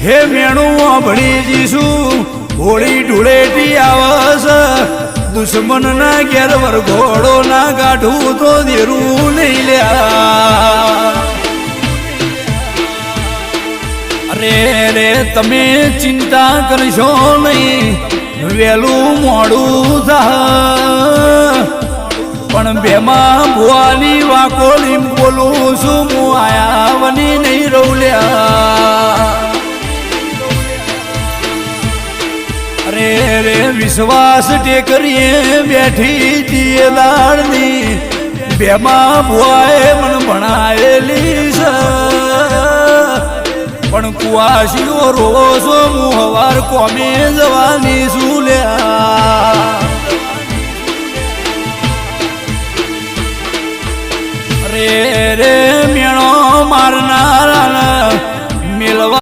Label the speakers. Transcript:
Speaker 1: હે મેણું ભણી જીશું હોળી ઢુળેટી આવસ દુશ્મન ના ઘેર વરઘોડો ના કાઢું તો દેરું નહીં લ્યા અરે રે તમે ચિંતા કરશો નહીં વેલું મોડું થા પણ બેમાં ભુવાની વાકોલી બોલું છું હું આયાવની નહીં રૌલ્યા અરે રે વિશ્વાસ ટેકરીએ બેઠી તીએ દાળની બેમાં ભુવાએ મન ભણાયેલી છે પણ કુવાસીઓ રોવો છો હું હવાર કોમે જવાની છું લ્યા રે મેણો મારનારા મેલવા